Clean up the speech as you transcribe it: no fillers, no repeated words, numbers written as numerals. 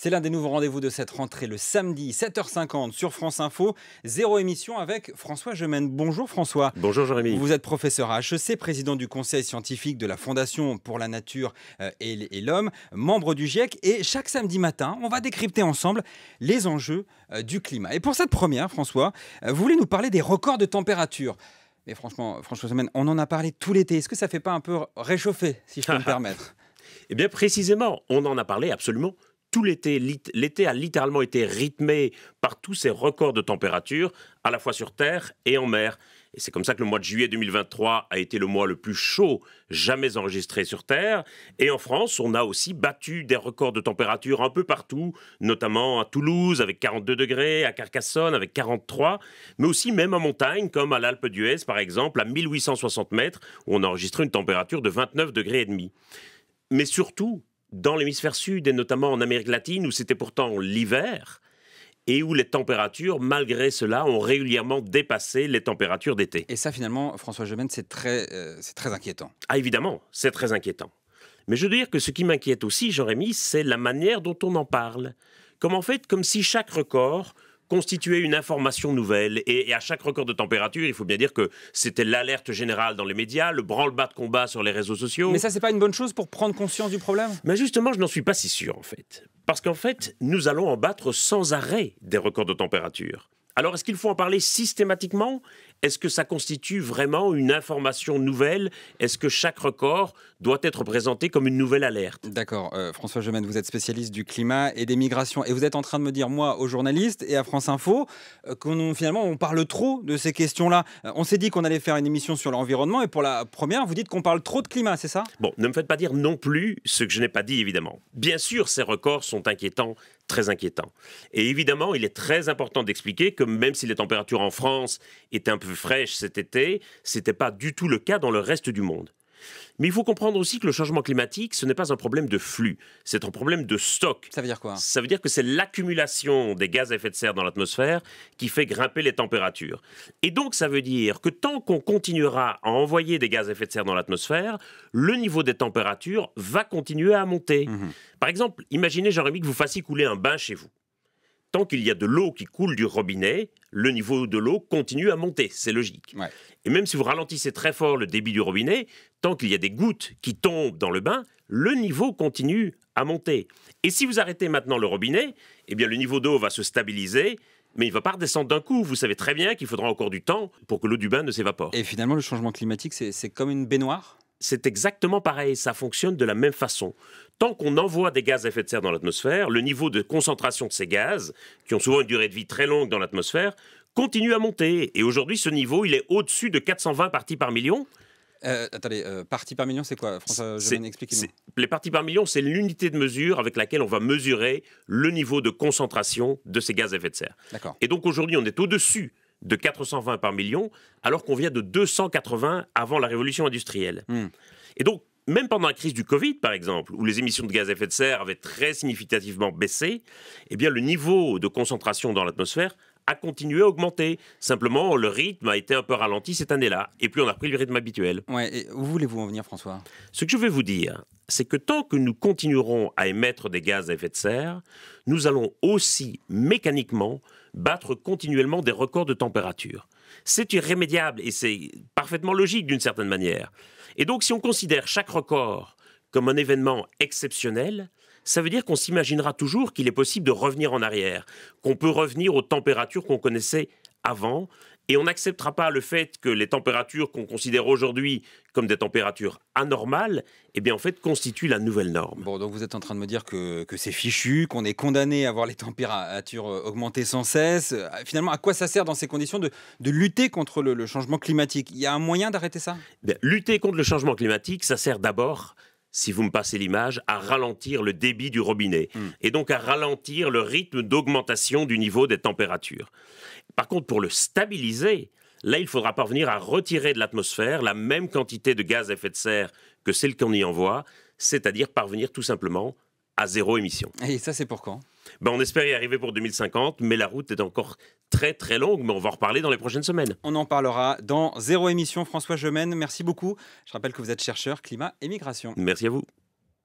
C'est l'un des nouveaux rendez-vous de cette rentrée, le samedi 7h50 sur France Info. Zéro émission avec François Gemène. Bonjour François. Bonjour Jérémy. Vous êtes professeur à HEC, président du conseil scientifique de la Fondation pour la nature et l'homme, membre du GIEC. Et chaque samedi matin, on va décrypter ensemble les enjeux du climat. Et pour cette première, François, vous voulez nous parler des records de température. Mais franchement, François Gemène, on en a parlé tout l'été. Est-ce que ça ne fait pas un peu réchauffer, si je peux me permettre? Eh bien précisément, on en a parlé absolument tout l'été. L'été a littéralement été rythmé par tous ces records de température, à la fois sur Terre et en mer. Et c'est comme ça que le mois de juillet 2023 a été le mois le plus chaud jamais enregistré sur Terre. Et en France, on a aussi battu des records de température un peu partout, notamment à Toulouse avec 42 degrés, à Carcassonne avec 43, mais aussi même en montagne, comme à l'Alpe d'Huez par exemple, à 1860 mètres, où on a enregistré une température de 29 degrés et demi. Mais surtout, dans l'hémisphère sud et notamment en Amérique latine, où c'était pourtant l'hiver, et où les températures, malgré cela, ont régulièrement dépassé les températures d'été. Et ça, finalement, François Gemène, c'est très inquiétant. Ah, évidemment, c'est très inquiétant. Mais je veux dire que ce qui m'inquiète aussi, Jean-Rémy, c'est la manière dont on en parle. Comme en fait, comme si chaque record constituait une information nouvelle. Et à chaque record de température, il faut bien dire que c'était l'alerte générale dans les médias, le branle-bas de combat sur les réseaux sociaux. Mais ça, c'est pas une bonne chose pour prendre conscience du problème? Mais justement, je n'en suis pas si sûr, en fait. Parce qu'en fait, nous allons en battre sans arrêt des records de température. Alors, est-ce qu'il faut en parler systématiquement? Est-ce que ça constitue vraiment une information nouvelle? Est-ce que chaque record doit être présenté comme une nouvelle alerte? D'accord. François Gemène, vous êtes spécialiste du climat et des migrations. Et vous êtes en train de me dire, moi, aux journalistes et à France Info, finalement, on parle trop de ces questions-là. On s'est dit qu'on allait faire une émission sur l'environnement. Et pour la première, vous dites qu'on parle trop de climat, c'est ça? Bon, ne me faites pas dire non plus ce que je n'ai pas dit, évidemment. Bien sûr, ces records sont inquiétants, très inquiétants. Et évidemment, il est très important d'expliquer que même si les températures en France étaient un peu fraîches cet été, ce n'était pas du tout le cas dans le reste du monde. Mais il faut comprendre aussi que le changement climatique, ce n'est pas un problème de flux, c'est un problème de stock. Ça veut dire quoi? Ça veut dire que c'est l'accumulation des gaz à effet de serre dans l'atmosphère qui fait grimper les températures. Et donc ça veut dire que tant qu'on continuera à envoyer des gaz à effet de serre dans l'atmosphère, le niveau des températures va continuer à monter. Par exemple, imaginez, Jean-Rémy, que vous fassiez couler un bain chez vous. Tant qu'il y a de l'eau qui coule du robinet, le niveau de l'eau continue à monter, c'est logique. Ouais. Et même si vous ralentissez très fort le débit du robinet, tant qu'il y a des gouttes qui tombent dans le bain, le niveau continue à monter. Et si vous arrêtez maintenant le robinet, eh bien le niveau d'eau va se stabiliser, mais il ne va pas redescendre d'un coup. Vous savez très bien qu'il faudra encore du temps pour que l'eau du bain ne s'évapore. Et finalement, le changement climatique, c'est comme une baignoire? C'est exactement pareil, ça fonctionne de la même façon. Tant qu'on envoie des gaz à effet de serre dans l'atmosphère, le niveau de concentration de ces gaz, qui ont souvent une durée de vie très longue dans l'atmosphère, continue à monter. Et aujourd'hui, ce niveau, il est au-dessus de 420 parties par million. Attendez, parties par million, c'est quoi, François Gemène, expliquez-nous. Les parties par million, c'est l'unité de mesure avec laquelle on va mesurer le niveau de concentration de ces gaz à effet de serre. D'accord. Et donc aujourd'hui, on est au-dessus de 420 par million, alors qu'on vient de 280 avant la révolution industrielle. Et donc, même pendant la crise du Covid, par exemple, où les émissions de gaz à effet de serre avaient très significativement baissé, eh bien, le niveau de concentration dans l'atmosphère a continué à augmenter. Simplement, le rythme a été un peu ralenti cette année-là, et puis on a repris le rythme habituel. Ouais, et où voulez-vous en venir, François? Ce que je vais vous dire, c'est que tant que nous continuerons à émettre des gaz à effet de serre, nous allons aussi mécaniquement battre continuellement des records de température. C'est irrémédiable et c'est parfaitement logique d'une certaine manière. Et donc si on considère chaque record comme un événement exceptionnel, ça veut dire qu'on s'imaginera toujours qu'il est possible de revenir en arrière, qu'on peut revenir aux températures qu'on connaissait avant, et on n'acceptera pas le fait que les températures qu'on considère aujourd'hui comme des températures anormales, eh bien en fait constituent la nouvelle norme. Bon, donc vous êtes en train de me dire que c'est fichu, qu'on est condamné à voir les températures augmenter sans cesse. Finalement, à quoi ça sert dans ces conditions de lutter contre le changement climatique? Il y a un moyen d'arrêter ça? Bien, lutter contre le changement climatique, ça sert d'abord, si vous me passez l'image, à ralentir le débit du robinet et donc à ralentir le rythme d'augmentation du niveau des températures. Par contre, pour le stabiliser, là, il faudra parvenir à retirer de l'atmosphère la même quantité de gaz à effet de serre que celle qu'on y envoie, c'est-à-dire parvenir tout simplement à zéro émission. Et ça, c'est pour quand? On espère y arriver pour 2050, mais la route est encore très très longue, mais on va en reparler dans les prochaines semaines. On en parlera dans Zéro émission. François Gemène, merci beaucoup. Je rappelle que vous êtes chercheur climat et migration. Merci à vous.